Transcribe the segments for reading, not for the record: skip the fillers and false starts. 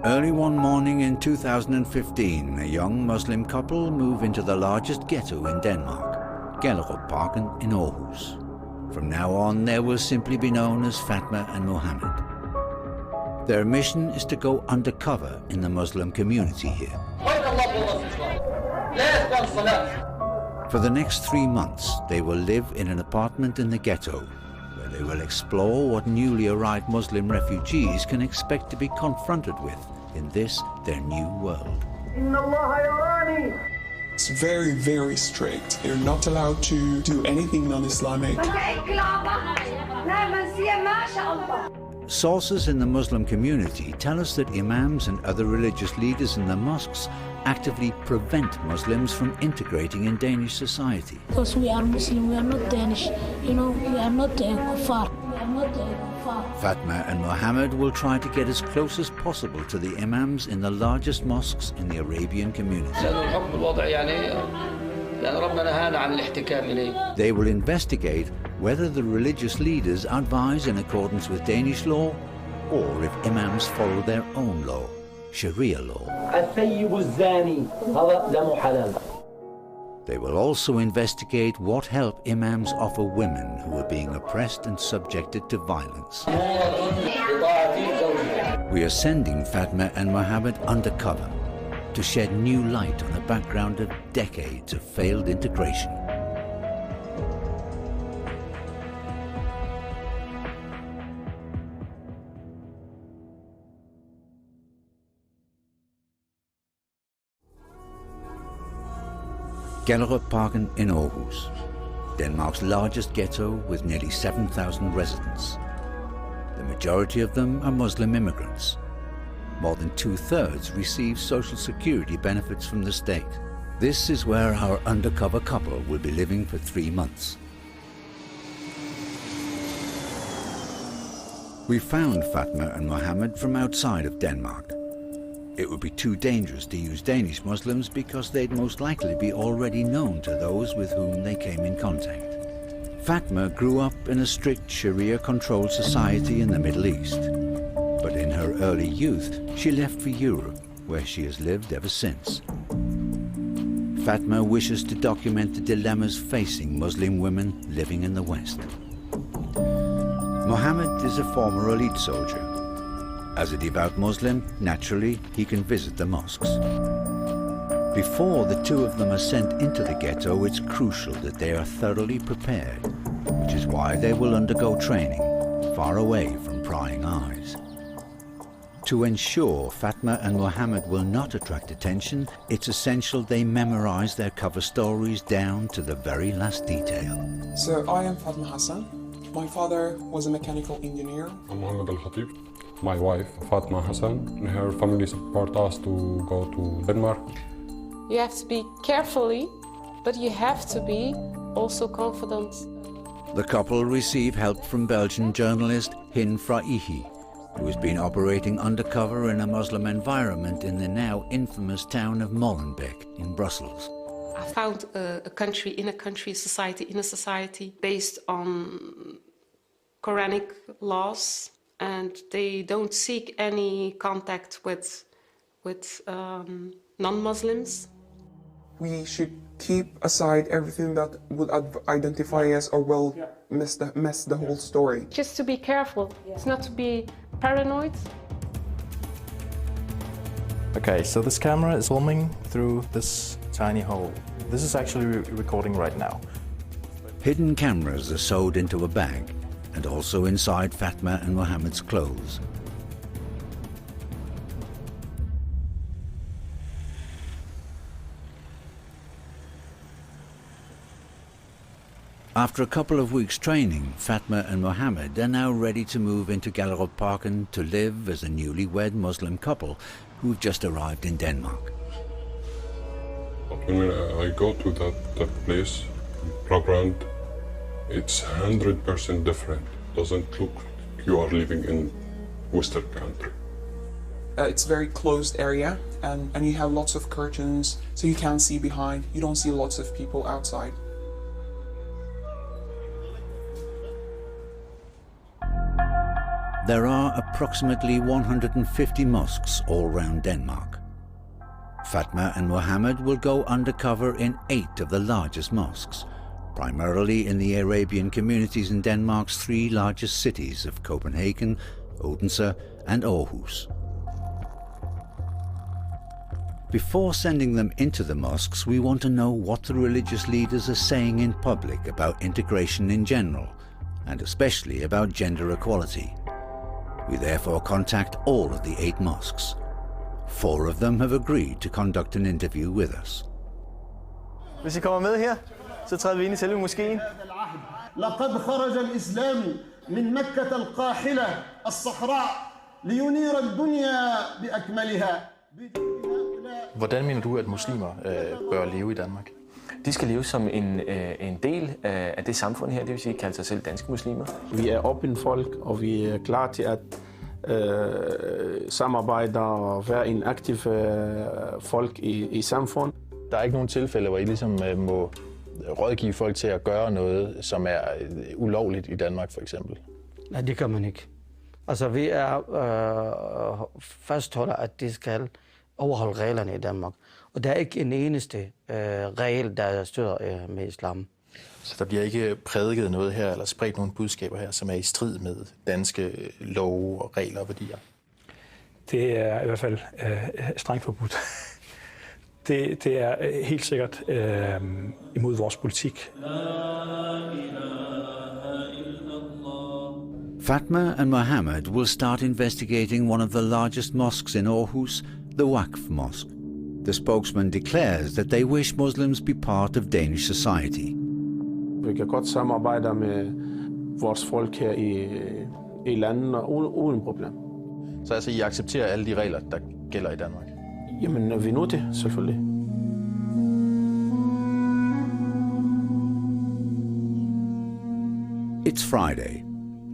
Early one morning in 2015, a young Muslim couple move into the largest ghetto in Denmark, Gellerupparken in Aarhus. From now on, they will simply be known as Fatma and Mohammed. Their mission is to go undercover in the Muslim community here. For the next 3 months, they will live in an apartment in the ghetto, where they will explore what newly arrived Muslim refugees can expect to be confronted with in this, their new world. It's very, very strict. They're not allowed to do anything non-Islamic. Sources in the Muslim community tell us that imams and other religious leaders in the mosques actively prevent Muslims from integrating in Danish society. Because we are Muslim, we are not Danish. We are not kuffar. Fatma and Mohammed will try to get as close as possible to the imams in the largest mosques in the Arabian community. They will investigate whether the religious leaders advise in accordance with Danish law or if imams follow their own law, Sharia law. They will also investigate what help imams offer women who are being oppressed and subjected to violence. We are sending Fatma and Mohammed undercover to shed new light on a background of decades of failed integration. Gellerupparken in Aarhus, Denmark's largest ghetto with nearly 7,000 residents. The majority of them are Muslim immigrants. More than 2/3 receive social security benefits from the state. This is where our undercover couple will be living for 3 months. We found Fatma and Mohammed from outside of Denmark. It would be too dangerous to use Danish Muslims because they'd most likely be already known to those with whom they came in contact. Fatma grew up in a strict Sharia-controlled society in the Middle East. But in her early youth, she left for Europe, where she has lived ever since. Fatma wishes to document the dilemmas facing Muslim women living in the West. Mohammed is a former elite soldier. As a devout Muslim, naturally, he can visit the mosques. Before the two of them are sent into the ghetto, it's crucial that they are thoroughly prepared, which is why they will undergo training, far away from prying eyes. To ensure Fatma and Mohammed will not attract attention, it's essential they memorize their cover stories down to the very last detail. So I am Fatma Hassan. My father was a mechanical engineer. I'm Mohammed Al-Khatib. My wife, Fatma Hassan, and her family support us to go to Denmark. You have to be carefully, but you have to be also confident. The couple receive help from Belgian journalist Hin Fraihi, who has been operating undercover in a Muslim environment in the now infamous town of Molenbeek in Brussels. I found a country in a country, society in a society based on Quranic laws, and they don't seek any contact with non-Muslims. We should keep aside everything that would identify us or will mess the whole story. Just to be careful, it's not to be paranoid. Okay, so this camera is filming through this tiny hole. This is actually recording right now. Hidden cameras are sewed into a bag and also inside Fatma and Mohammed's clothes. After a couple of weeks' training, Fatma and Mohammed are now ready to move into Gellerupparken to live as a newlywed Muslim couple who've just arrived in Denmark. When I go to that place, program, it's 100% different. Doesn't look like you are living in Western country. It's a very closed area, and you have lots of curtains, so you can't see behind. You don't see lots of people outside. there are approximately 150 mosques all around Denmark. Fatma and Mohammed will go undercover in 8 of the largest mosques, primarily in the Arabian communities in Denmark's 3 largest cities of Copenhagen, Odense and Aarhus. Before sending them into the mosques, we want to know what the religious leaders are saying in public about integration in general, and especially about gender equality. We therefore contact all of the 8 mosques. 4 of them have agreed to conduct an interview with us. Hvis I kommer med her, så træder vi ind i selve moskeen. لقد خرج الإسلام من مكة القاحلة الصحراء لينير الدنيا بأكملها. Hvordan mener du, at muslimer bør leve i Danmark? De skal leve som en del af det samfund her, det vil sige kalde sig selv danske muslimer. Vi er åbne folk, og vi er klar til at samarbejde og være en aktiv folk i samfundet. Der er ikke nogen tilfælde, hvor I ligesom må rådgive folk til at gøre noget, som er ulovligt i Danmark, for eksempel? Nej, det kan man ikke. Altså, vi er fastholder, at de skal overholde reglerne i Danmark. Og der er ikke en eneste regel, der støder med islam. Så der bliver ikke prædiket noget her, eller spredt nogle budskaber her, som er i strid med danske love og regler og værdier? Det er i hvert fald strengt forbudt. Det er helt sikkert imod vores politik. Fatma and Mohammed will start investigating one of the largest mosques in Aarhus, the Waqf Mosque. The spokesman declares that they wish Muslims be part of Danish society. Vi kan godt samarbejde med vores folk her i landet uden problem. Så altså, I accepterer alle de regler, der gælder i Danmark? Jamen, vi er nødt til, selvfølgelig. It's Friday,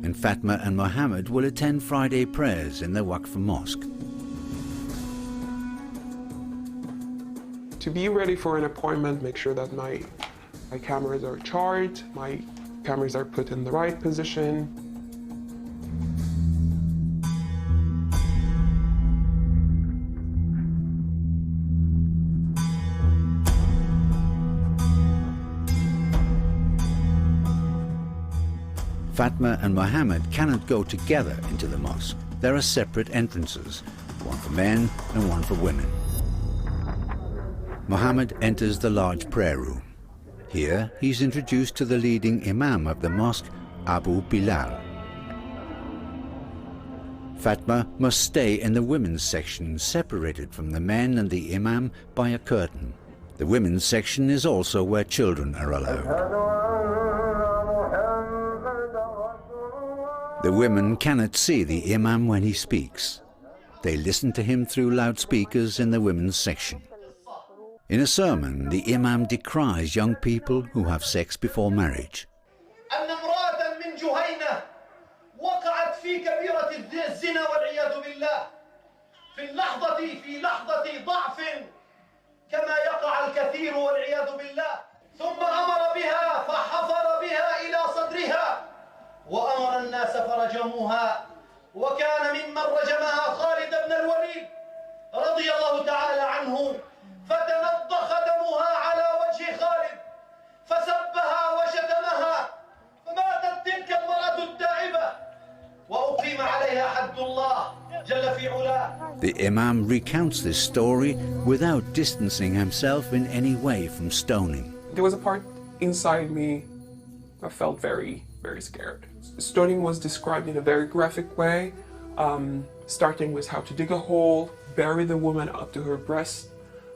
and Fatma and Mohammed will attend Friday prayers in the Waqf Mosque. To be ready for an appointment, make sure that my cameras are charged, my cameras are put in the right position. Fatma and Mohammed cannot go together into the mosque. There are separate entrances, one for men and one for women. Mohammed enters the large prayer room. Here, he's introduced to the leading imam of the mosque, Abu Bilal. Fatma must stay in the women's section, separated from the men and the imam by a curtain. The women's section is also where children are allowed. The women cannot see the imam when he speaks. They listen to him through loudspeakers in the women's section. In a sermon, the imam decries young people who have sex before marriage. أن امرأة من جهينة وقعت في كبيرة الزنا والعياذ بالله في لحظة ضعف كما يقع الكثير والعياذ بالله ثم أمر بها فحفر بها إلى صدرها وأمر الناس فرجموها وكان ممن رجمها خالد بن الوليد رضي الله تعالى عنه فتنضخ دمها على وجه خالد فسبها وشتمها فماتت تلك المرأة التائبة وأقيم عليها حد الله جل في علاه. The imam recounts this story without distancing himself in any way from stoning. There was a part inside me I felt very, very scared. Stoning was described in a very graphic way, starting with how to dig a hole, bury the woman up to her breast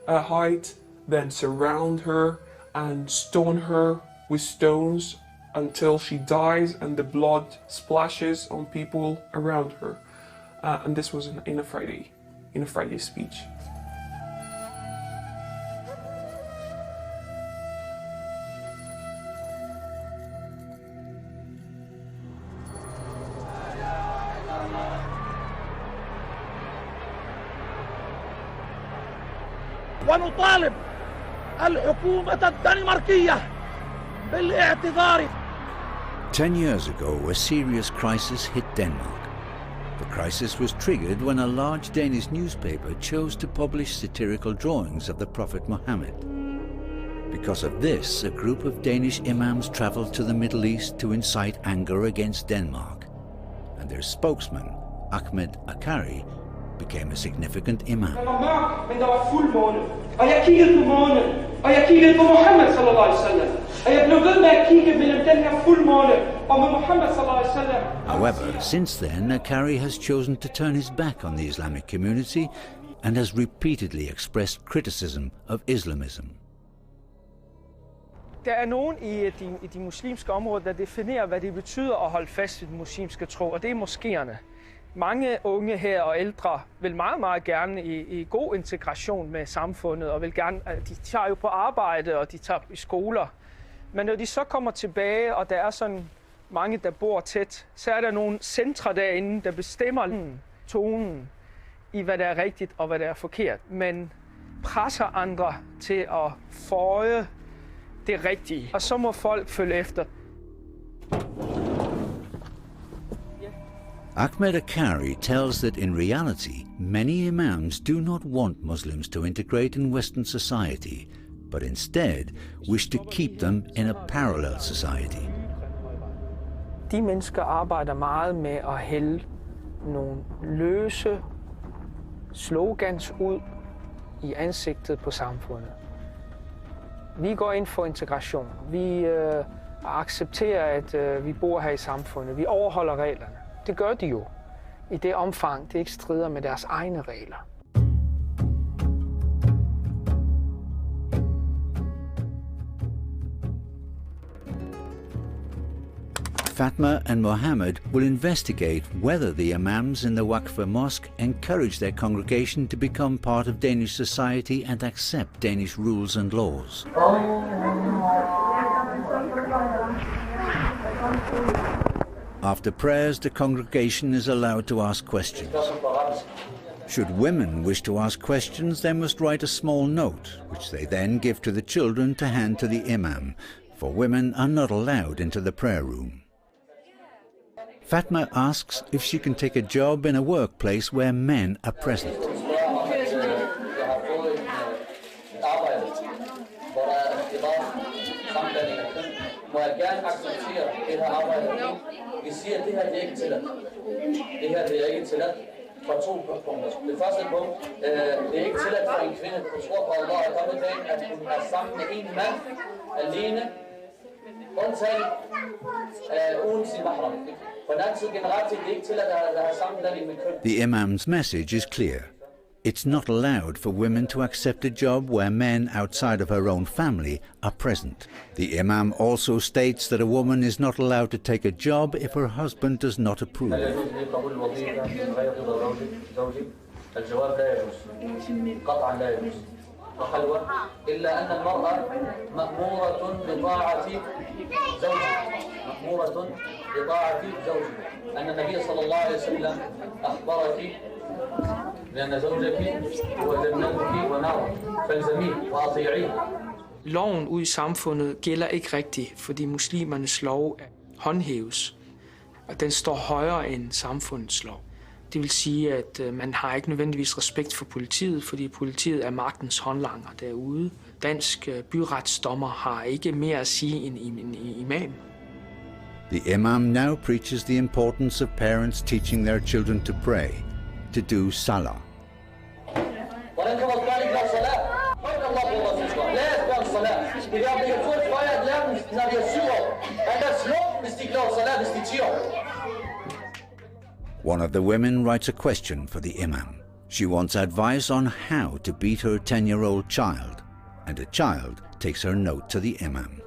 height, then surround her and stone her with stones until she dies and the blood splashes on people around her. And this was in a Friday speech. ونطالب الحكومة الدنماركية بالاعتذار. 10 years ago, a serious crisis hit Denmark. The crisis was triggered when a large Danish newspaper chose to publish satirical drawings of the Prophet Muhammad. Because of this, a group of Danish imams traveled to the Middle East to incite anger against Denmark, and their spokesman, Ahmed Akkari, became a significant imam. Der var mørkt, men der var fuldmåne, og jeg kiggede på månen, og jeg kiggede på Muhammad sallallahu alaihi wasallam, og jeg blev ved med at kigge mellem den her fuldmåne og med Muhammad sallallahu alaihi wasallam. However, since then, Akkari has chosen to turn his back on the Islamic community and has repeatedly expressed criticism of Islamism. Der er nogen i de muslimske områder, der definerer, hvad det betyder at holde fast ved den muslimske tro, og det er moskéerne. Mange unge her og ældre vil meget, meget gerne i god integration med samfundet, og vil gerne, de tager jo på arbejde, og de tager i skoler. Men når de så kommer tilbage, og der er sådan mange, der bor tæt, så er der nogle centre derinde, der bestemmer tonen i, hvad der er rigtigt og hvad der er forkert. Men presser andre til at føje det rigtige, og så må folk følge efter. Ahmed Akkari tells that in reality, many imams do not want Muslims to integrate in Western society, but instead wish to keep them in a parallel society. De mennesker arbejder meget med at hælde nogle løse slogans ud i ansigtet på samfundet. Vi går ind for integration. Vi accepterer, at vi bor her i samfundet. Vi overholder reglerne. Det gør de jo i det omfang, det ikke strider med deres egne regler. Fatma and Mohammed will investigate whether the imams in the Waqf mosque encourage their congregation to become part of Danish society and accept Danish rules and laws. After prayers, the congregation is allowed to ask questions. Should women wish to ask questions, they must write a small note, which they then give to the children to hand to the imam, for women are not allowed into the prayer room. Fatma asks if she can take a job in a workplace where men are present. Vi siger, at det her er ikke tilladt. Det her er ikke tilladt fra 2 punkter. Det første punkt, det er ikke tilladt for en kvinde, der tror på Allah og kommer dagen, at hun er sammen med en mand alene, undtagen uden sin mahram. På den anden side generelt det er ikke tilladt at have sammenblanding med køn. The imam's message is clear. It's not allowed for women to accept a job where men outside of her own family are present. The imam also states that a woman is not allowed to take a job if her husband does not approve. إلا أن المرأة مأمورة بطاعة زوجها أن النبي صلى الله عليه وسلم أخبرك بأن زوجك هو جنتك ونارك فالزميه وأطيعيه. Loven ud i samfundet gælder ikke rigtigt, fordi muslimernes lov håndhæves, og den står højere end samfundets lov. Det vil sige, at man har ikke nødvendigvis respekt for politiet, fordi politiet er magtens håndlanger derude. Dansk byretsdommer har ikke mere at sige end en imam. The imam now preaches the importance of parents teaching their children to pray, to do salah. One of the women writes a question for the imam. She wants advice on how to beat her 10-year-old child, and a child takes her note to the imam.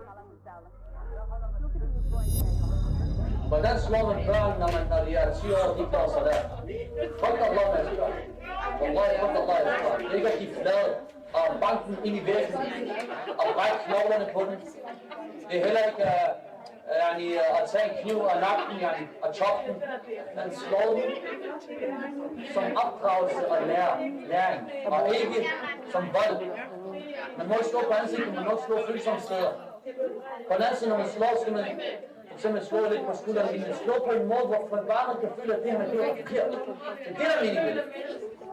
Hvordan slår man børn, når de er 10 år, de klarer sig der? Fuck Allah, man skal. Wallahi, fuck Allah, man skal. Det er ikke at give flade og banken ind i væggen og brække knoglerne på den. Det er heller ikke at tage en kniv af nakken og choppe den. Man slår den som opdragelse og læring, og ikke som vold. Man må ikke slå på ansigtet, man må ikke slå følsomme steder. På den anden side, når man slår, skal man simpelthen slå lidt på skulderen, men slå på en måde, hvor barnet kan føle, at det, han har gjort, er forkert. Det er det, der er meningen med det.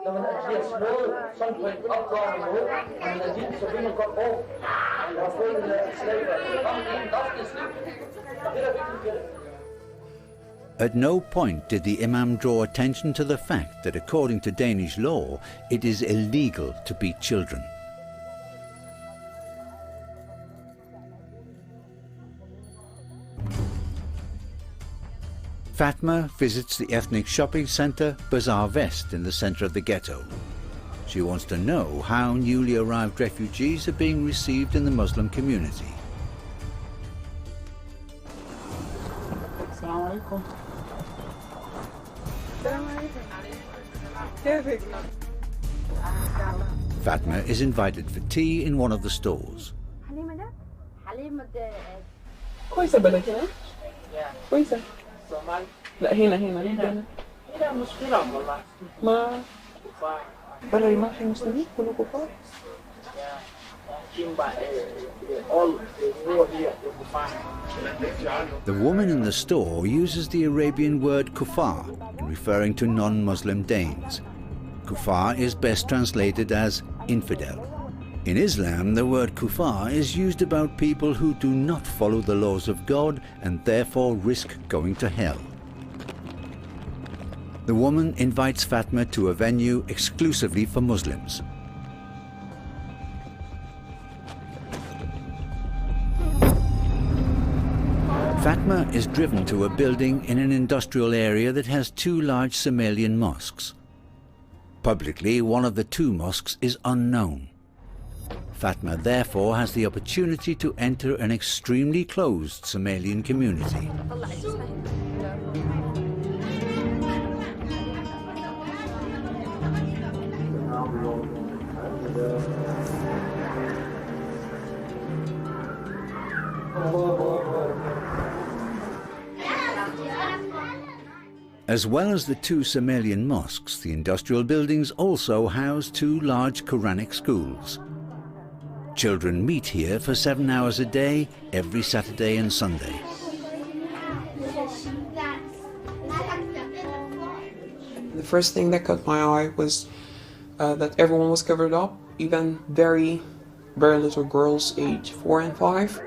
Når man bliver slået sådan på en opdragende måde, og man er lille, så vil man godt over. Jeg har fået et slag, der rammer en lofteslag. Og det er der vigtigt for det. At no point did the imam draw attention to the fact that according to Danish law, it is illegal to beat children. Fatma visits the ethnic shopping centre Bazaar West in the centre of the ghetto. She wants to know how newly arrived refugees are being received in the Muslim community. Fatma is invited for tea in one of the stores. كويسة بلد هنا؟ كويسة. لا هنا هنا مشكلة والله. ما بلد ما في مسلمين كله كفار. The woman in the store uses the Arabian word kufar in referring to non-Muslim Danes. Kufar is best translated as infidel. In Islam, the word kufar is used about people who do not follow the laws of God and therefore risk going to hell. The woman invites Fatma to a venue exclusively for Muslims. Fatma is driven to a building in an industrial area that has two large Somalian mosques. Publicly, one of the two mosques is unknown. Fatma therefore has the opportunity to enter an extremely closed Somalian community. As well as the two Somalian mosques, the industrial buildings also house two large Quranic schools. Children meet here for 7 hours a day, every Saturday and Sunday. The first thing that caught my eye was that everyone was covered up, even very, very little girls aged 4 and 5.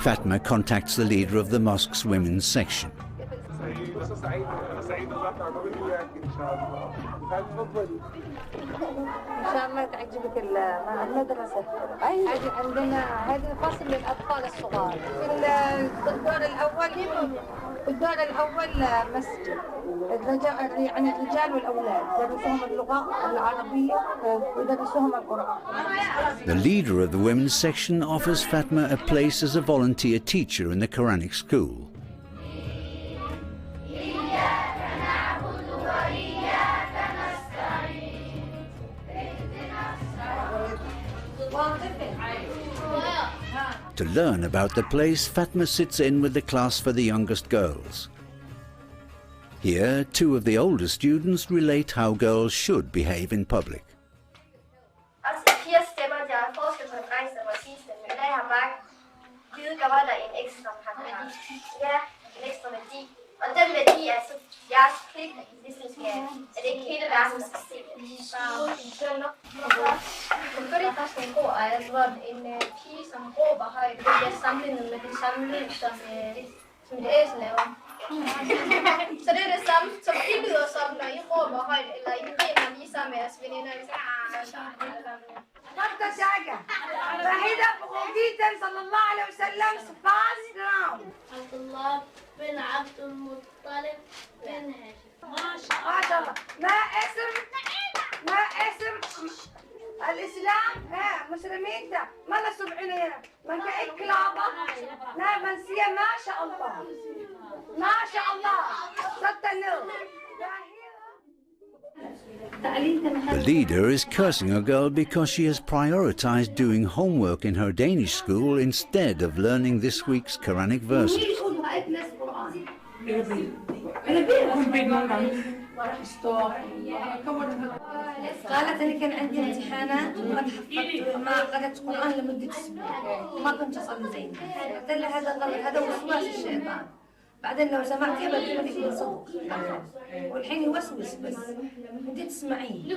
Fatma contacts the leader of the mosque's women's section. إن شاء الله تعجبك المدرسة. عندنا هذا فصل للأطفال الصغار. في الدور الأول مسجد. يعني الرجال والأولاد يدرسوهم اللغة العربية ويدرسوهم القرآن. The leader of the women's section offers Fatma a place as a volunteer teacher in the Quranic school. To learn about the place, Fatma sits in with the class for the youngest girls. Here, two of the older students relate how girls should behave in public. Og den værdi er altså jeres pligt, at det ikke hele verden skal se det. Selvfølgelig der skal gå, hvor en pige, som råber højt, det bliver sammenlignet med det samme lyd, som et æsel laver. Så det er det samme, som I lyder som, når I råber højt, eller I griner lige sammen med jeres veninder. خمسة حاجة فهيدا بقوتيتا صلى الله عليه وسلم فاس راوند عبد الله بن عبد المطلب بن هاشم ما شاء الله ما اسم الإسلام ها مسلمين ده ما لا سبعين هنا من كأي كلابة لا منسية ما شاء الله ما شاء الله صدق النور. The leader is cursing a girl because she has prioritized doing homework in her Danish school instead of learning this week's Quranic verses. قالت أنا كان عندي امتحانات وما حفظت ما قرأت قرآن لمدة أسبوع وما كنت أصلي زين. قلت لها هذا غلط، هذا وسواس الشيطان. بعدين لو سمعتي بكلمك من صدق والحين يوسوس بس انت تسمعيه.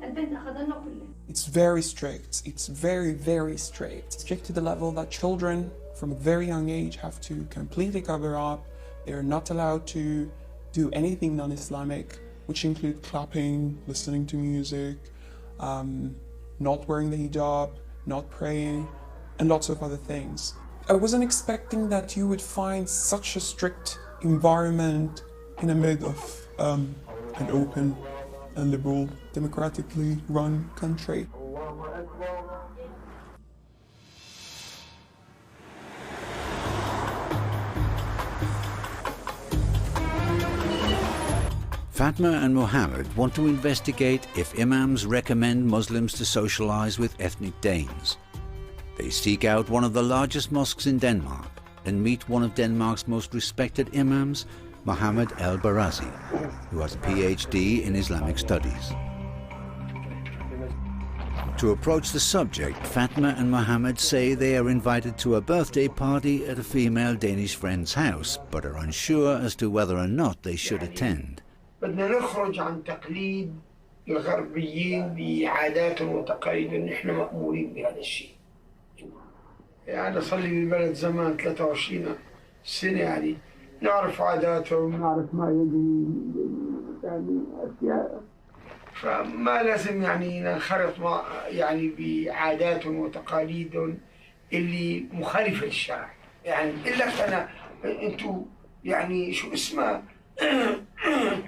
البنت أخذنا كله. It's very strict. It's very, very strict. Strict to the level that children from a very young age have to completely cover up. They're not allowed to do anything non-Islamic, which include clapping, listening to music, not wearing the hijab, not praying, and lots of other things. I wasn't expecting that you would find such a strict environment in the mid of an open and liberal, democratically run country. Fatma and Mohammed want to investigate if imams recommend Muslims to socialize with ethnic Danes. They seek out one of the largest mosques in Denmark and meet one of Denmark's most respected imams, Mohammed Al-Barazi, who has a PhD in Islamic studies. To approach the subject, Fatma and Mohammed say they are invited to a birthday party at a female Danish friend's house, but are unsure as to whether or not they should attend. بدنا نخرج عن تقليد الغربيين بعاداتهم وتقاليدهم، نحن مأمورين بهذا الشيء. يعني صار لي بالبلد زمان 23 سنة، يعني نعرف عاداتهم، نعرف ما يجري، يعني أشياء، فما لازم يعني ننخرط يعني بعاداتهم وتقاليدهم اللي مخالفة للشرع. يعني بقول لك أنا أنتوا يعني شو اسمها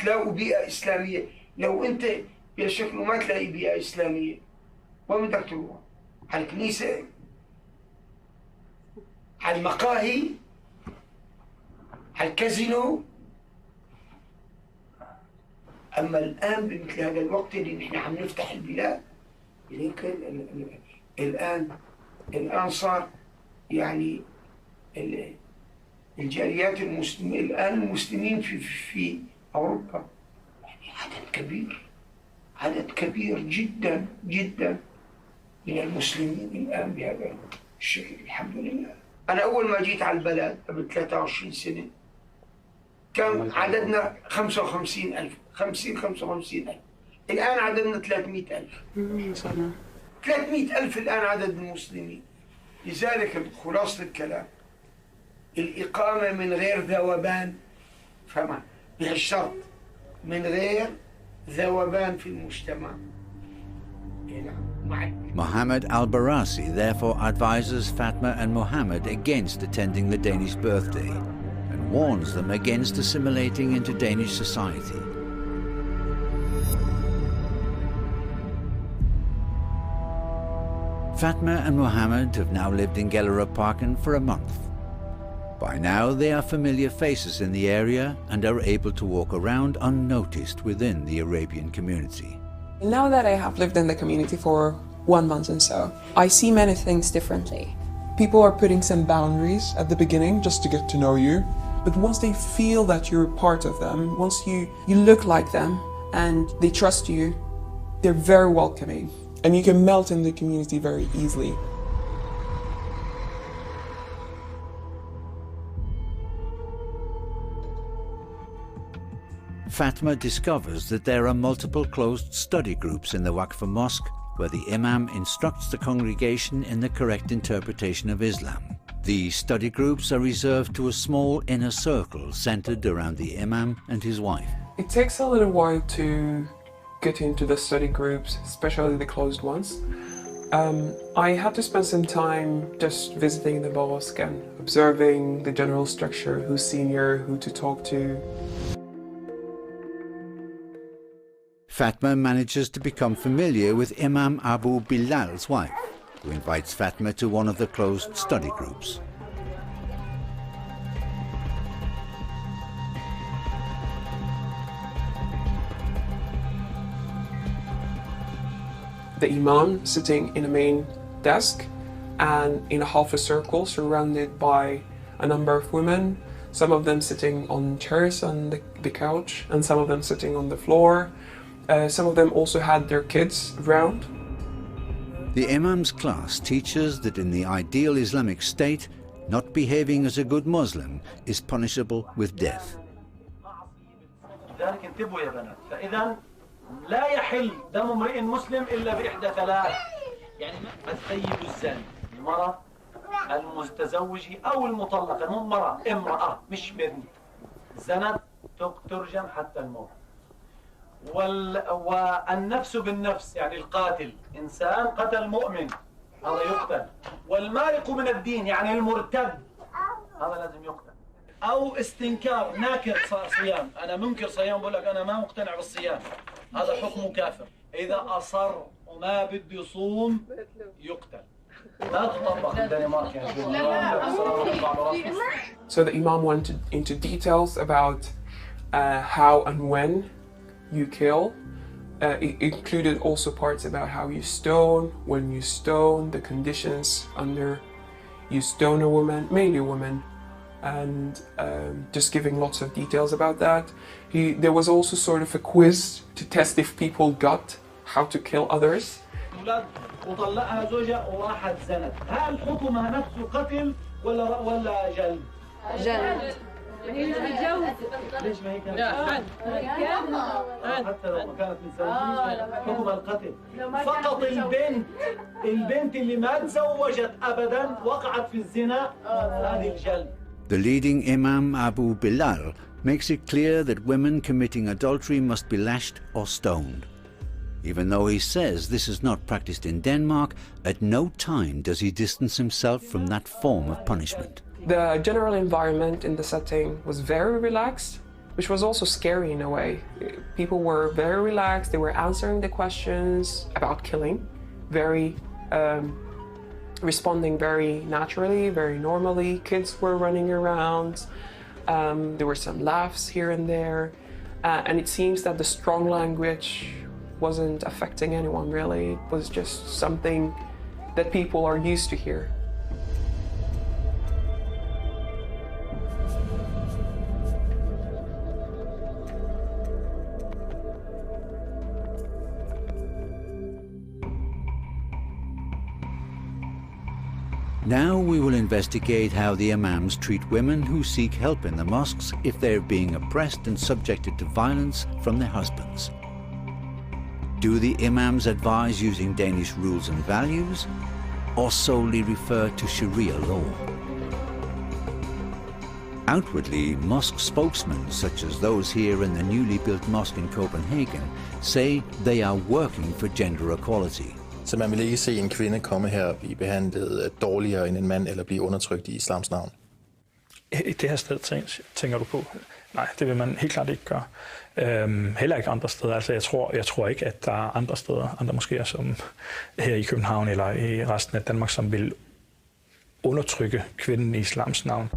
تلاقوا بيئة إسلامية، لو أنت بلا شك ما تلاقي بيئة إسلامية وين بدك تروح؟ على الكنيسة؟ على المقاهي؟ على الكازينو؟ أما الآن بمثل هذا الوقت اللي نحن عم نفتح البلاد، الآن صار يعني الجاليات المسلمين الآن المسلمين في أوروبا يعني عدد كبير جدا جدا من المسلمين الآن بهذا الشكل، الحمد لله. أنا أول ما جيت على البلد قبل 23 سنة كان عددنا 55,000 55,000 الآن عددنا 300,000 300,000 الآن عدد المسلمين. لذلك خلاصة الكلام الإقامة من غير ذوبان، فما بهالشرط من غير ذوبان في المجتمع. Mohammed Al-Barazi therefore advises Fatma and Mohammed against attending the Danish birthday and warns them against assimilating into Danish society. Fatma and Mohammed have now lived in Gellerupparken for a month. By now they are familiar faces in the area and are able to walk around unnoticed within the Arabian community. Now that I have lived in the community for 1 month and so, I see many things differently. People are putting some boundaries at the beginning just to get to know you, but once they feel that you're part of them, once you look like them and they trust you, they're very welcoming and you can melt in the community very easily. Fatma discovers that there are multiple closed study groups in the Waqf Mosque where the Imam instructs the congregation in the correct interpretation of Islam. These study groups are reserved to a small inner circle centered around the Imam and his wife. It takes a little while to get into the study groups, especially the closed ones. I had to spend some time just visiting the mosque and observing the general structure, who's senior, who to talk to. Fatma manages to become familiar with Imam Abu Bilal's wife, who invites Fatma to one of the closed study groups. The Imam sitting in a main desk and in a half a circle surrounded by a number of women, some of them sitting on chairs on the couch and some of them sitting on the floor. Some of them also had their kids around. The Imam's class teaches that in the ideal Islamic state, not behaving as a good Muslim is punishable with death. لذلك انتبهوا يا بنات، فإذا لا يحل دم امرئ مسلم إلا بإحدى ثلاث، يعني الثيب الزاني، المرأة المتزوجة أو المطلقة، المهم امرأة مش بنت، زنت ترجم حتى الموت. والنفس بالنفس، يعني القاتل إنسان قتل مؤمن هذا يقتل، والمارق من الدين يعني المرتد هذا لازم يقتل. أو استنكار ناكر صيام، أنا منكر صيام بقول لك أنا ما مقتنع بالصيام، هذا حكمه كافر. إذا أصر وما بده يصوم يقتل. لا تطبق الدنمارك يا So the Imam went into details about how and when you kill. It included also parts about how you stone, when you stone, the conditions under you stone a woman, mainly a woman, and just giving lots of details about that. There was also sort of a quiz to test if people got how to kill others. وطلقها زوجها وراحت زنت، هل حكمها نفسه قتل ولا جلد؟ جلد. ليش ما هي كانت؟ حتى لو ما كانت متزوجة حكمها القتل. فقط البنت اللي ما تزوجت أبدا وقعت في الزنا هذه الجلد. The leading Imam Abu Bilal makes it clear that women committing adultery must be lashed or stoned. Even though he says this is not practiced in Denmark, at no time does he distance himself from that form of punishment. The general environment in the setting was very relaxed, which was also scary in a way. People were very relaxed, they were answering the questions about killing, responding very naturally, very normally. Kids were running around, there were some laughs here and there, and it seems that the strong language wasn't affecting anyone really. It was just something that people are used to hear. Now we will investigate how the imams treat women who seek help in the mosques if they are being oppressed and subjected to violence from their husbands. Do the imams advise using Danish rules and values, or solely refer to Sharia law? Outwardly, mosque spokesmen, such as those here in the newly built mosque in Copenhagen, say they are working for gender equality. Så man vil ikke se en kvinde komme her og blive behandlet dårligere end en mand eller blive undertrykt i islams navn? I det her sted tænker du på? Nej, det vil man helt klart ikke gøre. Heller ikke andre steder. Altså, jeg tror ikke, at der er andre steder, andre moskéer, som her i København eller i resten af Danmark, som vil undertrykke kvinden i islams navn.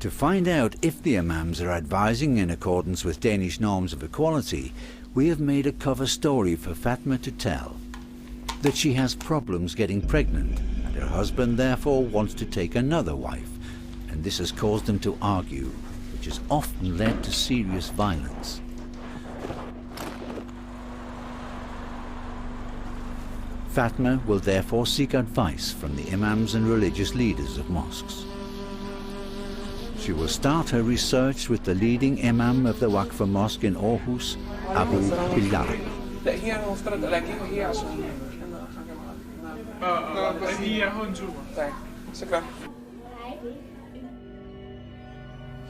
To find out if the imams are advising in accordance with Danish norms of equality, we have made a cover story for Fatma to tell. That she has problems getting pregnant, and her husband therefore wants to take another wife, and this has caused them to argue, which has often led to serious violence. Fatma will therefore seek advice from the imams and religious leaders of mosques. She will start her research with the leading imam of the Waqf Mosque in Aarhus, Abu Bilal.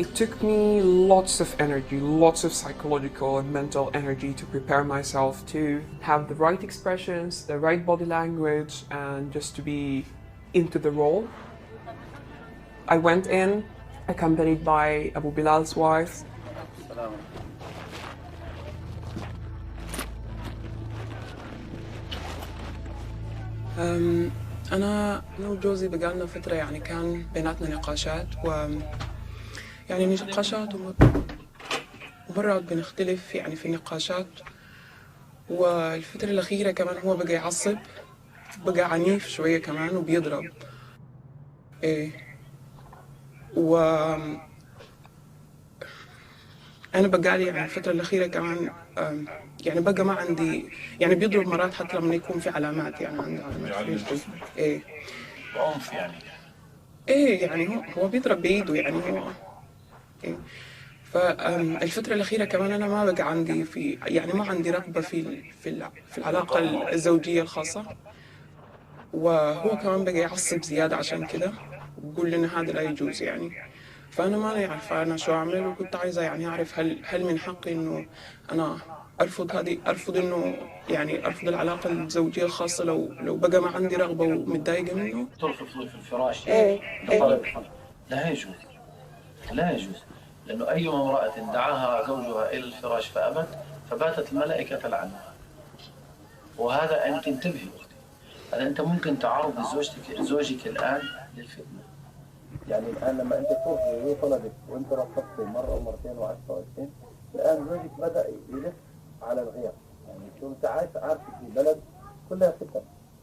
It took me lots of energy, lots of psychological and mental energy to prepare myself to have the right expressions, the right body language, and just to be into the role. I went in accompanied by Abu Bilal's wife. أنا وجوزي بقالنا فترة يعني كان بيناتنا نقاشات يعني نقاشات ومرات بنختلف يعني في نقاشات والفترة الأخيرة كمان هو بقى يعصب، بقى عنيف شوية كمان وبيضرب. إيه و أنا بقى لي يعني الفترة الأخيرة كمان يعني بقى ما عندي، يعني بيضرب مرات حتى لما يكون في علامات، يعني عنده علامات في وجهه. إيه بعنف يعني. إيه يعني هو بيضرب بإيده يعني هو. إيه فالفترة الأخيرة كمان أنا ما بقى عندي يعني ما عندي رغبة في العلاقة الزوجية الخاصة، وهو كمان بقى يعصب زيادة عشان كده ويقول لنا هذا لا يجوز يعني. فأنا ما عارفة أنا شو أعمل، وكنت عايزة يعني أعرف هل من حقي إنه أنا أرفض إنه يعني أرفض العلاقة الزوجية الخاصة لو بقى ما عندي رغبة ومتضايقة منه. ترفضي في الفراش. إيه لا يجوز، لا يجوز، لأنه أي امرأة دعاها زوجها إلى الفراش فأبت فباتت الملائكة تلعنها. وهذا أنت انتبهي أختي، هذا أنت ممكن تعرض زوجك الآن للفتنة. يعني الآن لما أنت ترفضي هو طلبك وأنت رفضتي مرة ومرتين وعشرة وعشرين، الآن زوجك بدأ يلف على الغير. يعني شو أنت عارف في بلد كلها فتن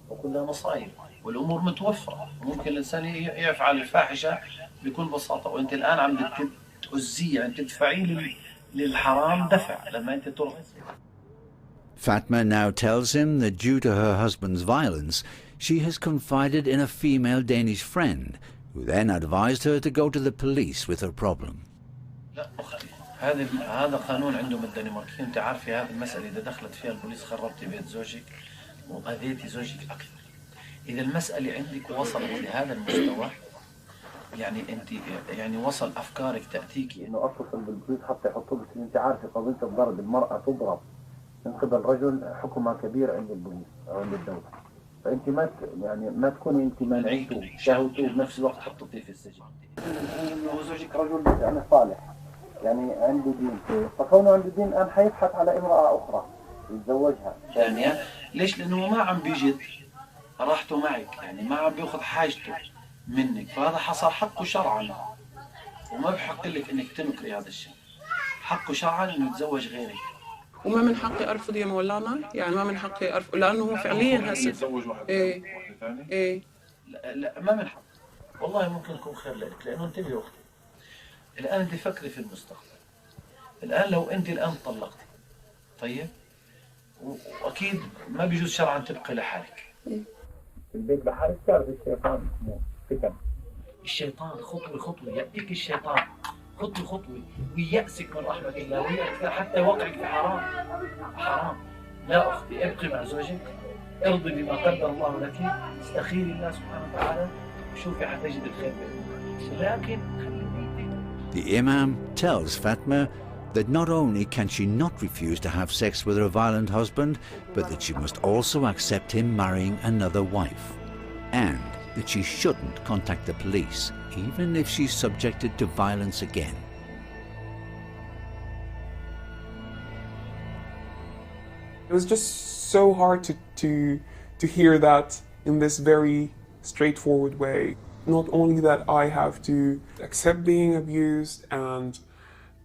وكلها مصايب والأمور متوفرة، وممكن الإنسان يفعل الفاحشة بكل بساطة، وأنت الآن عم تؤذيه، يعني تدفعيه للحرام دفع لما أنت ترفض. Fatma now tells him that due to her husband's violence, she has confided in a female Danish friend, who then advised her to go to the police with her problem. لا أختي، هذا قانون عندهم الدنماركيين، أنت عارفة هذه المسألة إذا دخلت فيها البوليس خربتي بيت زوجك وأذيتي زوجك أكثر. إذا المسألة عندك وصلت لهذا المستوى، يعني أنت يعني وصل أفكارك تأتيكي إنه أتصل بالبوليس حتى يحطوا لك، أنت عارفة قضية الضرب، المرأة تضرب من قبل رجل حكمها كبير عند البوليس أو عند الدولة، فأنت ما تكوني أنت منعيته شهوته وبنفس الوقت حطيتيه في السجن. هو زوجك رجل يعني صالح، يعني عنده دين، فكونه عنده دين الآن حيبحث على امرأة أخرى يتزوجها ثانية. ليش؟ لأنه ما عم بيجد راحته معك، يعني ما عم بياخذ حاجته منك، فهذا حصل حقه شرعا، وما بحق لك انك تنكري هذا الشيء. حقه شرعا انه يتزوج غيرك. وما من حقي ارفض يا مولانا، يعني ما من حقي ارفض لانه هو فعليا هسه يتزوج واحد ثاني. ايه لا ما من حق، والله ممكن يكون خير لك، لانه انتبهي اختي، الان انت فكري في المستقبل. الان لو انت الان طلقتي، طيب، واكيد ما بيجوز شرعا تبقي لحالك في البيت لحالك، تعرف الشيطان فتن. الشيطان خطوة يأتيك الشيطان خطوة ويأسك من رحمة الله، ويأتيك حتى وقعك في حرام. لا أختي، ابقي مع زوجك، ارضي بما قدر الله لك، استخيري الله سبحانه وتعالى، وشوفي حتجد الخير بإذن الله. لكن The Imam tells Fatma that not only can she not refuse to have sex with her violent husband, but that she must also accept him marrying another wife, and that she shouldn't contact the police, even if she's subjected to violence again. It was just so hard to hear that in this very straightforward way. Not only that I have to accept being abused and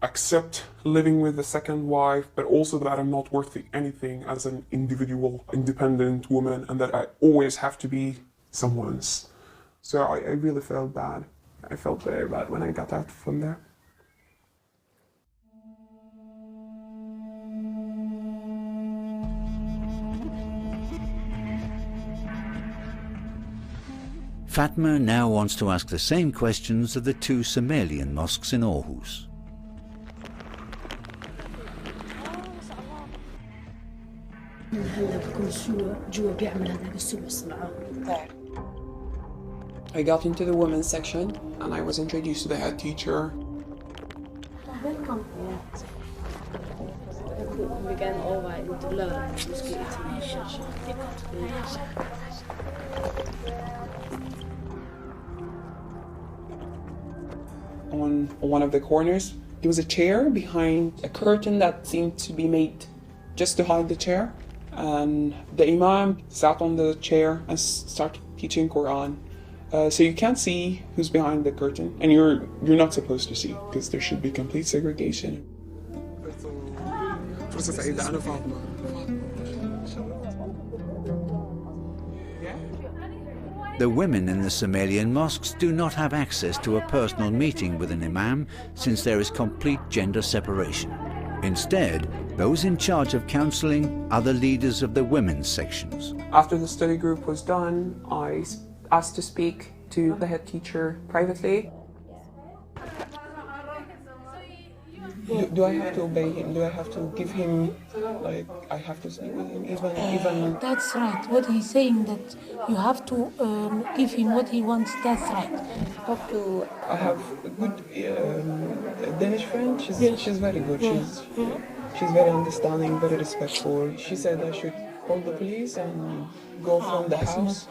accept living with a second wife, but also that I'm not worth anything as an individual, independent woman, and that I always have to be someone's. So I really felt bad. I felt very bad when I got out from there. Fatma now wants to ask the same questions of the two Somalian mosques in Aarhus. I got into the women's section and I was introduced to the head teacher. On one of the corners, there was a chair behind a curtain that seemed to be made just to hide the chair. And the Imam sat on the chair and started teaching Quran. So you can't see who's behind the curtain, and you're not supposed to see because there should be complete segregation. The women in the Somalian mosques do not have access to a personal meeting with an imam since there is complete gender separation. Instead, those in charge of counselling are the leaders of the women's sections. After the study group was done, I asked to speak to the head teacher privately. Do I have to obey him? Do I have to give him, like, I have to sleep with him even... That's right. What he's saying, that you have to give him what he wants, that's right. I have a good Danish friend. She's very good. She's very understanding, very respectful. She said I should call the police and go from the house.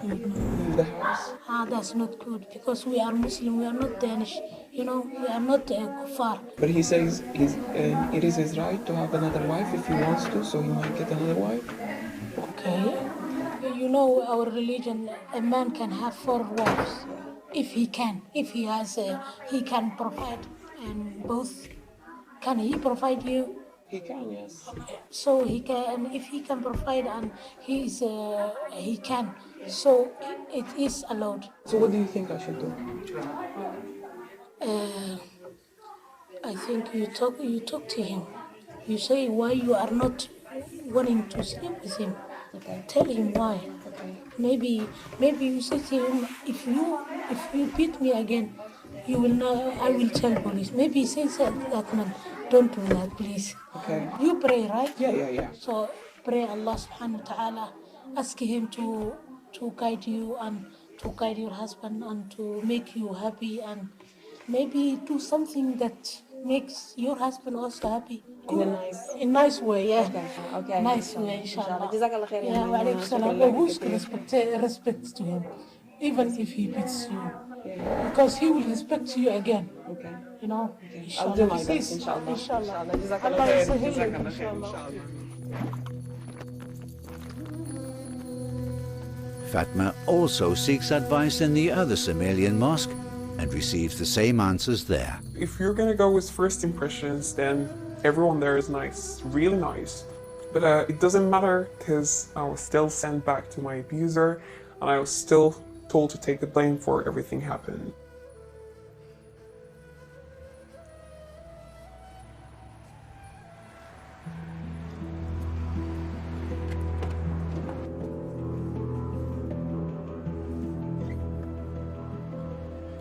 That's not good, because we are Muslim, we are not Danish. You know, we are not kuffar. But he says it is his right to have another wife if he wants to, so he might get another wife. Okay. You know, our religion, a man can have 4 wives, if he can. If he has, he can provide, and both. Can he provide you? He can, yes. So he can, if he can provide, and he can. So it is allowed. So what do you think I should do? I think you talk to him. You say why you are not wanting to sleep with him. Okay. Tell him why. Okay. Maybe you say to him, if you beat me again, you will know. I will tell police. Maybe he says that man, don't do that, please. Okay. You pray, right? Yeah. So pray Allah subhanahu wa ta'ala. Ask him to guide you and to guide your husband and to make you happy, and maybe do something that makes your husband also happy. In a nice way, yeah. Okay. Nice way, inshallah. Jazakallah khair. Yeah, wa alaykum salam. Always respect to him, even if he beats you, because he will respect you again. Okay. You know. I'll do my best, inshallah. Inshallah. Jazakallah khair. Fatma also seeks advice in the other Somalian mosque and receives the same answers there. If you're gonna go with first impressions, then everyone there is nice, really nice. But it doesn't matter, because I was still sent back to my abuser, and I was still told to take the blame for everything happened.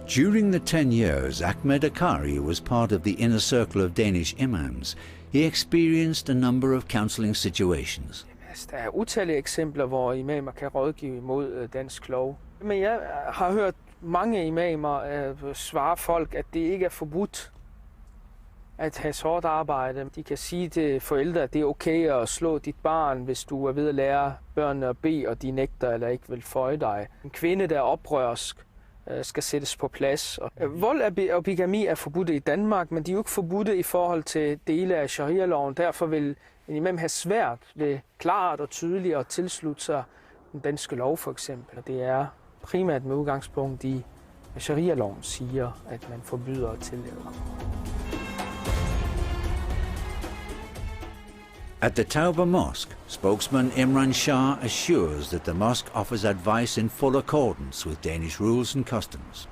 During the 10 years Ahmed Akari was part of the inner circle of Danish imams, he experienced a number of counseling situations. Der er utallige eksempler, hvor imamer kan rådgive imod dansk lov. Men jeg har hørt mange imamer svare folk, at det ikke er forbudt at have sort arbejde. De kan sige til forældre, at det er okay at slå dit barn, hvis du er ved at lære børnene at bede, og de nægter eller ikke vil føje dig. En kvinde, der er oprørsk, skal sættes på plads. Vold og bigami er forbudte i Danmark, men de er jo ikke forbudte i forhold til dele af sharia-loven. Derfor vil en imam have svært ved klart og tydeligt at tilslutte sig den danske lov for eksempel. Det er primært med udgangspunkt i, at sharia-loven siger, at man forbyder at tillade. At the Tauba Mosque, spokesman Imran Shah assures that the mosque offers advice in full accordance with Danish rules and customs.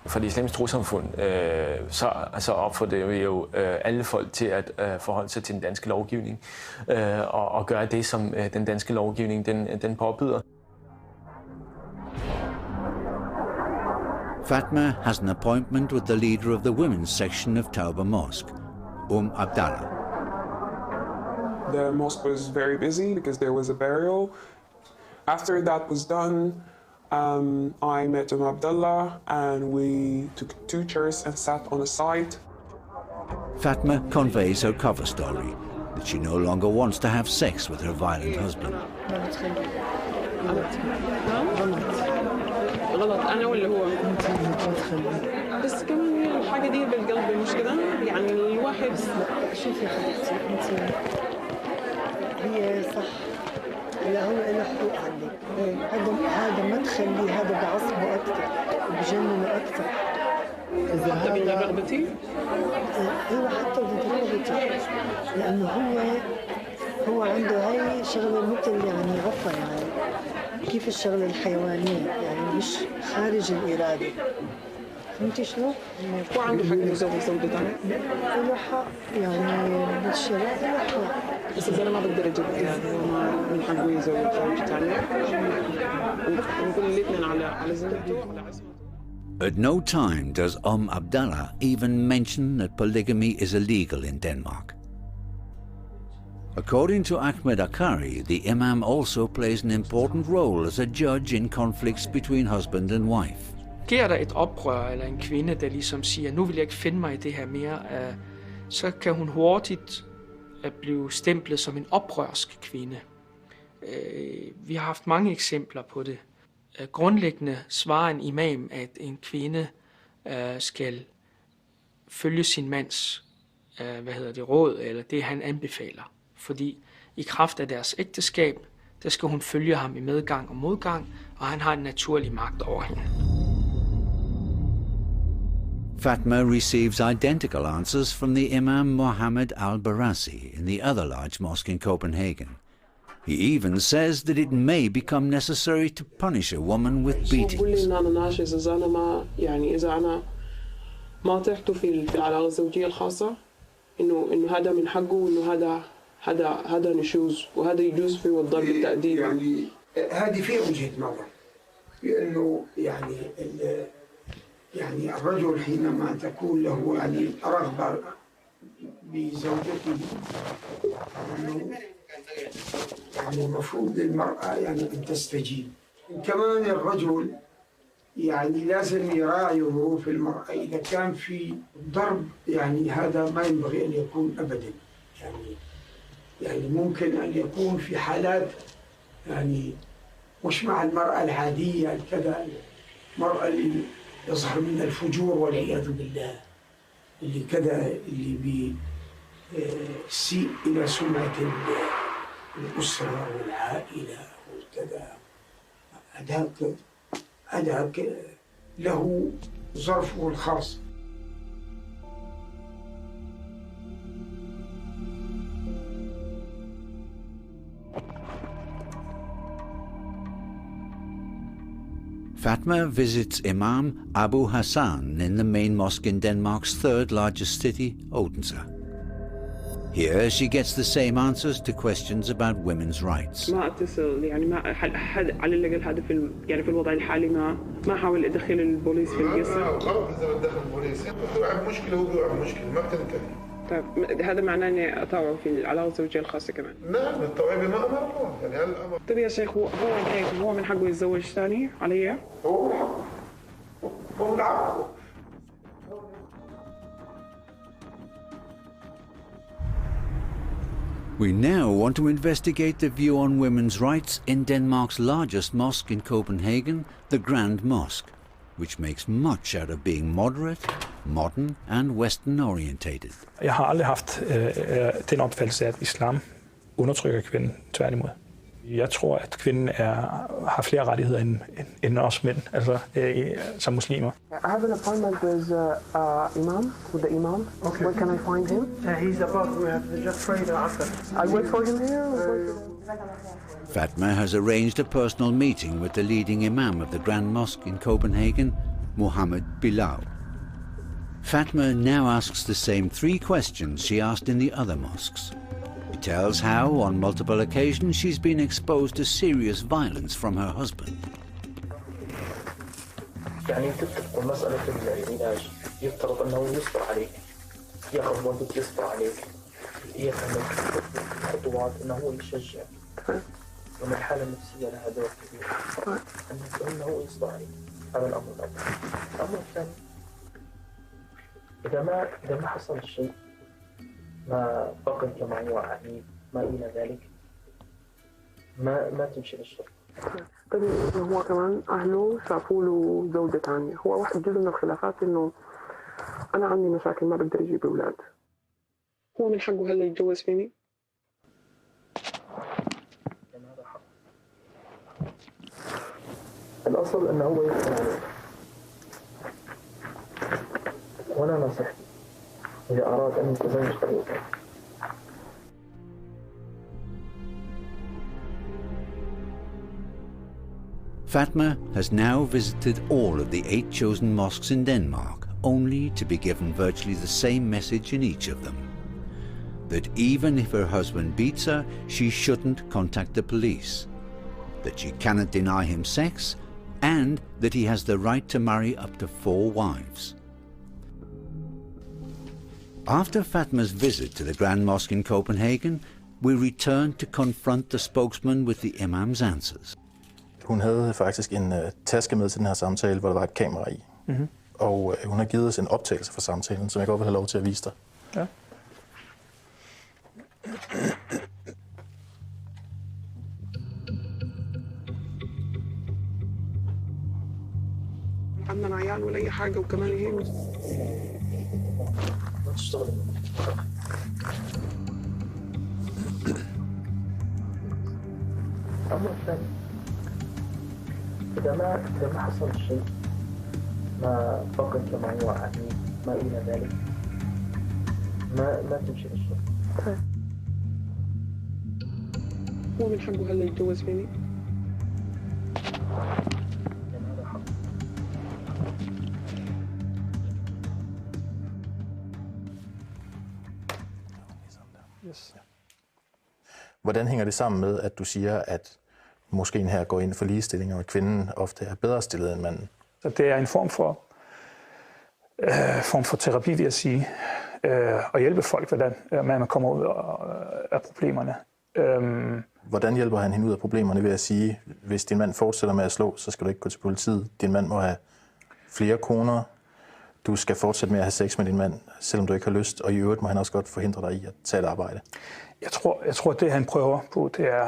For det islamiske trossamfund så opfordrer vi jo alle folk til at forholde sig til den danske lovgivning og gøre det, som den danske lovgivning den påbyder. Fatma has an appointment with the leader of the women's section of Tauba Mosque, Abdallah. The mosque was very busy because there was a burial. After that was done, I met Abdullah and we took 2 chairs and sat on a side. Fatma conveys her cover story, that she no longer wants to have sex with her violent husband. غلط انا ولا هو بس كمان الحاجه دي بالقلب مش كده يعني الواحد شوفي حبيبتي انت هي صح هلا هو له حقوق عندك هذا ما تخليه هذا بعصبه اكثر بجننه اكثر اذا حتى ضد رغبتي ايوه حتى ضد رغبتي لانه هو هو عنده هاي شغلة مثل يعني عفوا يعني كيف الشغلة الحيوانية يعني مش خارج الإرادة. فهمتي شلون؟ هو عنده حق يزوج زوجة ثانية؟ له حق يعني بالشرع له حق. بس إذا أنا ما بقدر أجيب أولاد هو ما من حقه يزوج زوجة ثانية؟ نقول الاثنين على زوجته وعلى عصمته. At no time does Abdallah even mention that polygamy is illegal in Denmark. According to Ahmed Akari, the imam also plays an important role as a judge in conflicts between husband and wife. Sker der et oprør eller en kvinde, der ligesom siger, nu vil jeg ikke finde mig i det her mere, så kan hun hurtigt blive stemplet som en oprørsk kvinde. Vi har haft mange eksempler på det. Grundlæggende svarer en imam, at en kvinde skal følge sin mands råd, eller det han anbefaler. Fordi i kraft af deres ægteskab, der skal hun følge ham i medgang og modgang, og han har en naturlig magt over hende. Fatma receives identical answers from the Imam Mohammed al-Barasi in the other large mosque in Copenhagen. He even says that it may become necessary to punish a woman with beatings. ما طيحته في العلاقة الزوجية الخاصة إنه هذا من حقه وإنه هذا نشوز وهذا يجوز فيه الضرب التأديب. يعني هذه فيها وجهة نظر لأنه يعني الرجل حينما تكون له يعني رغبة بزوجته يعني المفروض للمرأة يعني أن تستجيب. كمان الرجل يعني لازم يراعي ظروف المرأة. إذا كان في ضرب يعني هذا ما ينبغي أن يكون أبدا. يعني ممكن أن يكون في حالات يعني مش مع المرأة العادية كذا، المرأة اللي يظهر منها الفجور والعياذ بالله، اللي كذا اللي بيسيء إلى سمعة الأسرة والعائلة وكذا، هذاك له ظرفه الخاص. Fatma visits Imam Abu Hassan in the main mosque in Denmark's third largest city, Odense. Here she gets the same answers to questions about women's rights. ما اتصل يعني ما حد على الأقل هذا في الوضع الحالي ما حاول أدخل البوليس في القصة. غلط إذا بدخل البوليس، بيوقع مشكلة هو بيوقع مشكلة ما بتنتهي. طيب هذا معناه إني أطاوع في العلاقة الزوجية الخاصة كمان؟ نعم التوعية بما أمر الله يعني هالأمر. طيب يا شيخ هو هيك هو من حقه يتزوج ثاني علي؟ هو من حقه. هو من حقه. We now want to investigate the view on women's rights in Denmark's largest mosque in Copenhagen, the Grand Mosque, which makes much out of being moderate, modern and Western orientated. Jeg har aldrig haft den opfattelse, at islam undertrykker kvinden, tværtimod. Jeg tror, at kvinden har flere rettigheder end os mænd, altså som muslimer. I have an appointment with the imam. Okay. Where can I find him? He's above. We have just prayed after. I wait for him here. Fatma has arranged a personal meeting with the leading imam of the Grand Mosque in Copenhagen, Mohammed Bilal. Fatma now asks the same 3 questions she asked in the other mosques. She tells how, on multiple occasions, she's been exposed to serious violence from her husband. يعني تتفق مسألة العلاج يفترض أنه يصبر عليك، ياخذ وقت يصبر عليك، ياخذ خطوات أنه هو يشجع. ومن الحالة النفسية لها دور كبير أنه هو يصبر عليك. هذا الأمر الأول. الأمر الثاني إذا ما حصل الشيء ما بقي كما هو عنيف ما إلى ذلك ما تمشي للشرطة. طيب هو كمان أهله شافوا له زوجة ثانية. هو واحد جزء من الخلافات إنه أنا عندي مشاكل ما بقدر أجيب أولاد. هو من حقه هلا يتجوز فيني؟ الأصل أنه هو يحصل عليك. وأنا نصيحتي إذا أراد أن يتزوج فليتزوج. Fatma has now visited all of the 8 chosen mosques in Denmark, only to be given virtually the same message in each of them. That even if her husband beats her, she shouldn't contact the police. That she cannot deny him sex, and that he has the right to marry up to 4 wives. After Fatma's visit to the Grand Mosque in Copenhagen, we returned to confront the spokesman with the imam's answers. Hun havde faktisk en taske med til den her samtale, hvor der var et kamera i. Mhm. Og hun har givet os en optagelse fra samtalen, som jeg godt vil have lov til at vise dig. Ja. عندنا عيال ولا أي حاجة وكمان هي أمر ثاني إذا ما حصل شيء ما فقط كما هو يعني ما إلى ذلك ما تمشي الشغل. هو من حقه هلا يتجوز فيني؟ Yes. Hvordan hænger det sammen med, at du siger, at moskeen her går ind for ligestilling, og at kvinden ofte er bedre stillet end manden? Så det er en form for terapi, vil jeg sige, at hjælpe folk, hvordan man kommer ud af problemerne. Hvordan hjælper han hende ud af problemerne ved at sige, hvis din mand fortsætter med at slå, så skal du ikke gå til politiet. Din mand må have flere koner. Du skal fortsætte med at have sex med din mand, selvom du ikke har lyst. Og i øvrigt må han også godt forhindre dig i at tage et arbejde. Jeg tror, det han prøver på, det er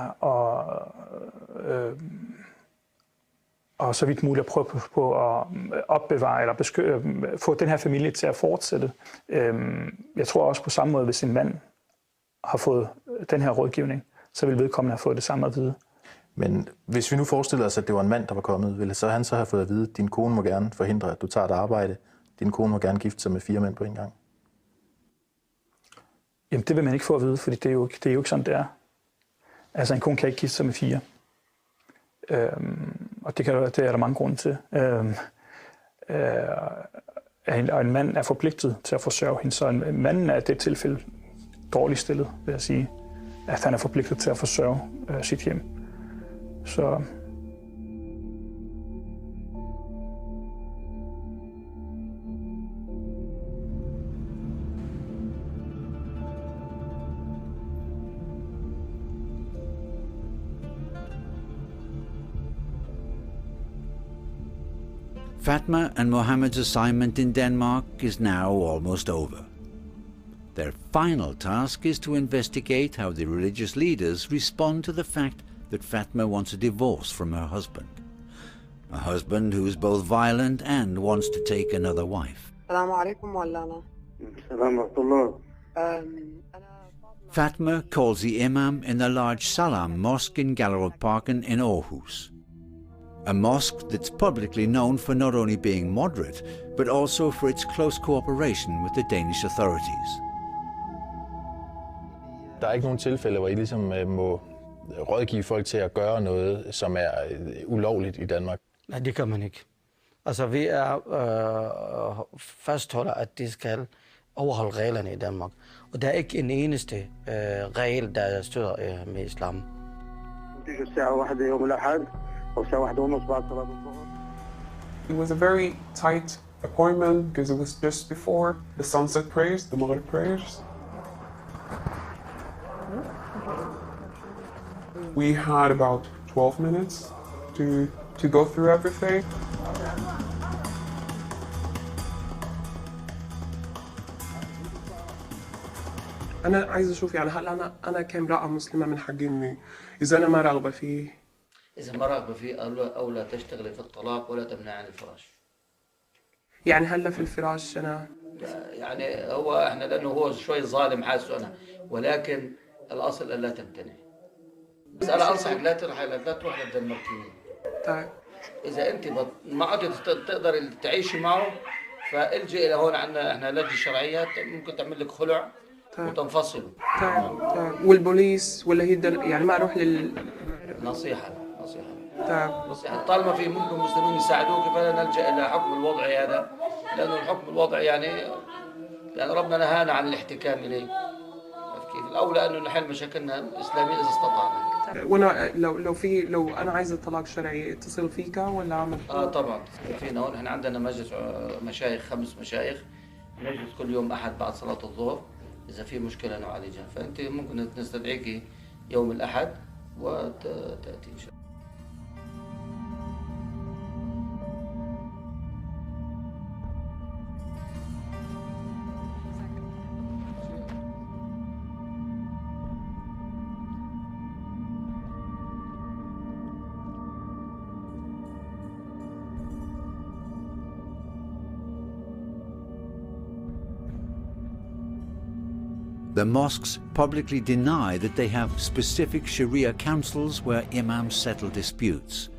og så vidt muligt at prøve på at opbevare eller få den her familie til at fortsætte. Jeg tror også på samme måde, hvis en mand har fået den her rådgivning, så vil vedkommende have fået det samme at vide. Men hvis vi nu forestiller os, at det var en mand, der var kommet, ville så han så have fået at vide, at din kone må gerne forhindre, at du tager et arbejde. Din kone må gerne gifte sig med 4 mænd på en gang. Jamen, det vil man ikke få at vide, fordi det er jo ikke sådan, det er. Altså, en kone kan ikke gifte sig med 4. Og det er der mange grunde til. Og en mand er forpligtet til at forsørge hende, så manden er i det tilfælde dårligt stillet, vil jeg sige. At han er forpligtet til at forsørge sit hjem. Så... Fatma and Mohammed's assignment in Denmark is now almost over. Their final task is to investigate how the religious leaders respond to the fact that Fatma wants a divorce from her husband. A husband who is both violent and wants to take another wife. Fatma calls the imam in the large Salam Mosque in Gallerupparken in Aarhus. A mosque that's publicly known for not only being moderate, but also for its close cooperation with the Danish authorities. Der er ikke nogen tilfælde, hvor I ligesom må rådgive folk til at gøre noget, som er ulovligt i Danmark? Nej, det kan man ikke. Altså, vi er fastholder, at de skal overholde reglerne i Danmark. Og der er ikke en eneste regel, der støder med islam. It was a very tight appointment because it was just before the sunset prayers, the Maghrib prayers. We had about 12 minutes to go through everything. أنا عايز أشوف يعني هل أنا كامرأة مسلمة من حق إني إذا أنا ما راغبة فيه. إذا ما راغبة فيه أو لا تشتغلي في الطلاق ولا تمنع عن الفراش. يعني هلا في الفراش أنا. يعني هو إحنا لأنه هو شوي ظالم حاسه أنا، ولكن الأصل ألا تمتنع. بس أنا أنصحك لا تروح للدنماركيين. طيب. إذا أنت ما عدت تقدر تعيشي معه فالجئ إلى هون عندنا إحنا لجنة شرعية ممكن تعمل لك خلع. طيب. وتنفصلوا. طيب. والبوليس ولا هي يعني ما اروح نصيحة نصيحة طالما في ممكن مسلمين يساعدوك فلا نلجأ إلى حكم الوضعي هذا، لأنه الحكم الوضعي يعني ربنا نهانا عن الاحتكام إليه. كيف الأولى أنه نحل مشاكلنا إسلامية إذا استطعنا. وانا لو انا عايزه طلاق شرعي اتصل فيك ولا اعمل؟ طبعا فينا هون. احنا عندنا مجلس مشايخ 5 مشايخ نجلس كل يوم احد بعد صلاه الظهر اذا في مشكله نعالجها، فانت ممكن نستدعيكي يوم الاحد وتاتي ان شاء الله. The mosques publicly deny that they have specific Sharia councils where imams settle disputes.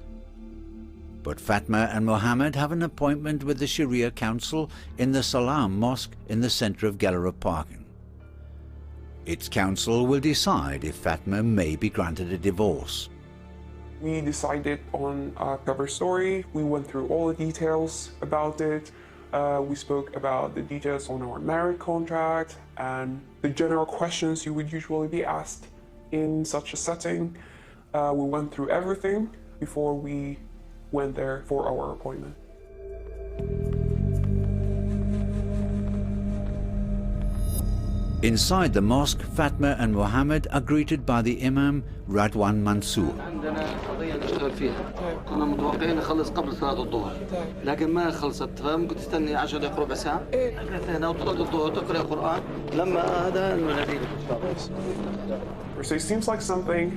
But Fatma and Mohammed have an appointment with the Sharia Council in the Salam Mosque in the centre of Gellerupparken. Its council will decide if Fatma may be granted a divorce. We decided on a cover story. We went through all the details about it. We spoke about the details on our marriage contract and the general questions you would usually be asked in such a setting. We went through everything before we went there for our appointment. Inside the mosque, Fatma and Mohammed are greeted by the Imam Radwan Mansour. عندنا قضية نشتغل فيها، كنا متوقعين نخلص قبل صلاة الظهر، لكن ما خلصت، فممكن تستني 10 دقائق ربع ساعة. هنا وصلت الظهر تقرأ القرآن، لما هذا المناديل. So it seems like something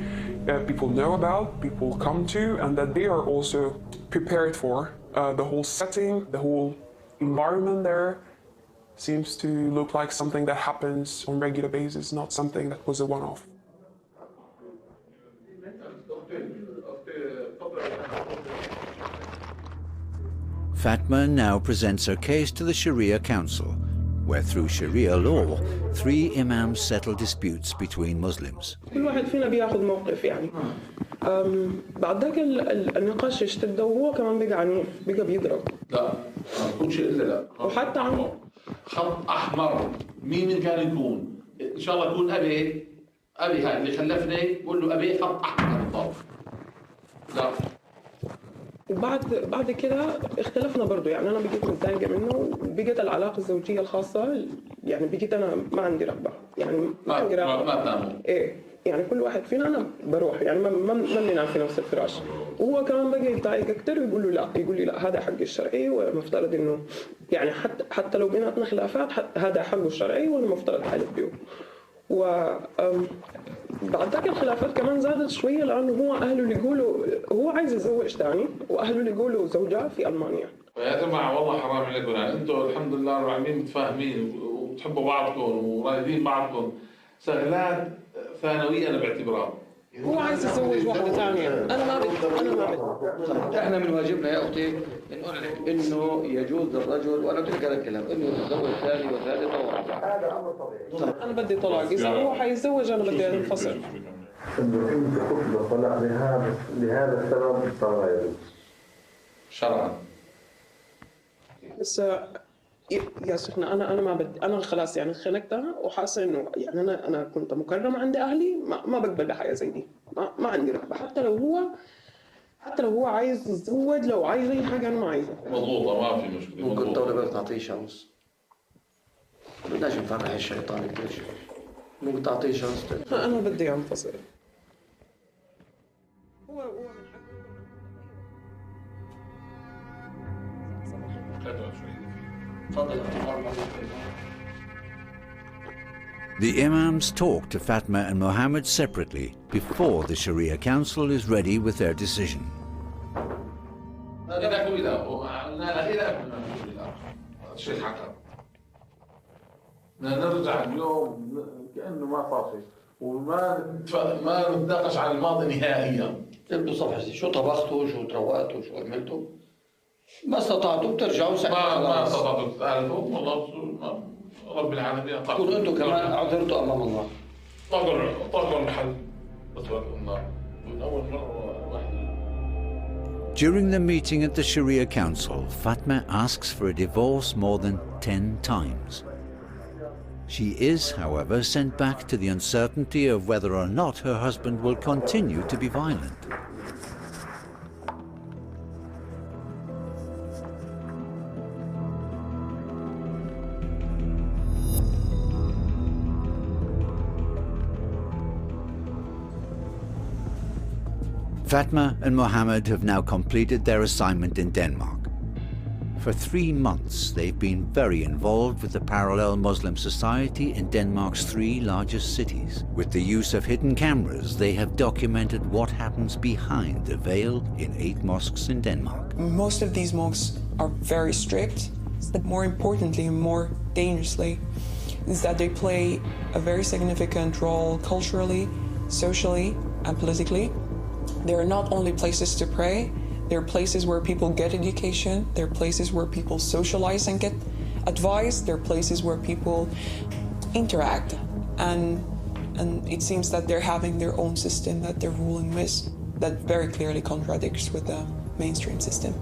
that people know about, people come to, and that they are also prepared for. The whole setting, the whole environment there seems to look like something that happens on a regular basis, not something that was a one-off. Fatma now presents her case to the Sharia Council, where through Sharia law, 3 imams settle disputes between Muslims. كل واحد فينا بياخذ موقف يعني. بعد ذاك النقاش اشتد وهو كمان بقى عنيف، بقى بيضرب. لا ما بكون شيء الا لا. وحتى عم خط احمر مين كان يكون؟ ان شاء الله يكون ابي هاي اللي خلفني بقول له ابي خط احمر بالضبط. لا. وبعد كده اختلفنا برضه، يعني انا بقيت متضايقه منه وبقيت العلاقه الزوجيه الخاصه يعني بقيت انا ما عندي رغبه، يعني ما عندي رغبه. ما تناموا. ايه يعني كل واحد فينا انا بروح يعني ما بننام في نفس الفراش، وهو كمان بقى يتضايق اكثر ويقول له لا، يقول لي لا هذا حقي الشرعي والمفترض انه يعني حتى لو بيناتنا خلافات هذا حقه الشرعي وانا مفترض احلف به. بعد ذاك الخلافات كمان زادت شويه لانه هو اهله اللي يقولوا هو عايز يتزوج ثاني، واهله اللي يقولوا زوجها في المانيا. يا جماعه والله حرام عليكم، يعني انتم الحمد لله رب العالمين متفاهمين وبتحبوا بعضكم ورايدين بعضكم، شغلات ثانويه انا بعتبرها. هو عايز يتزوج واحده ثانيه، انا ما بدي. احنا من واجبنا يا اختي نقول لك انه يجوز للرجل، وانا قلت لك هذا الكلام، انه يتزوج ثاني وثالث ورابع. هذا امر طبيعي. انا بدي طلاق، اذا هو حيتزوج انا بدي انفصل. انه انت تطلب الطلاق لهذا السبب فلا يجوز شرعا. بس يا شيخنا انا ما بدي، انا خلاص يعني خنقتها وحاسه انه يعني انا كنت مكرم عند اهلي، ما بقبل بحاجه زي دي، ما عندي رغبه، حتى لو هو عايز يتزوج، لو عايز اي حاجه انا ما عايزها. مضبوطه ما في مشكله. ممكن الدوله بس تعطيه شانس، بدناش نفرح الشيطان كثير، ممكن تعطيه شانس. انا بدي انفصل. The imams talk to Fatma and Mohammed separately before the Sharia Council is ready with their decision. نرجع اليوم كأنه ما صار شيء وما نتناقش عن الماضي نهائيا. تبدو صفحة شو طبختوا، شو تروقتوا، شو عملتوا، ما استطعتوا بترجعوا ساعتها. ما استطعتوا تتعالجوا والله رب العالمين. تكونوا انتم كمان اعذرتوا امام الله. طاقوا الحل بطريقة الله من اول مرة واحدة. During the meeting at the Sharia Council, Fatma asks for a divorce more than 10 times. She is, however, sent back to the uncertainty of whether or not her husband will continue to be violent. Fatma and Mohammed have now completed their assignment in Denmark. For 3 months, they've been very involved with the parallel Muslim society in Denmark's 3 largest cities. With the use of hidden cameras, they have documented what happens behind the veil in 8 mosques in Denmark. Most of these mosques are very strict, but more importantly and more dangerously, is that they play a very significant role culturally, socially, and politically. They are not only places to pray, they're places where people get education, they're places where people socialize and get advice, they're places where people interact. And it seems that they're having their own system that they're ruling with that very clearly contradicts with the mainstream system.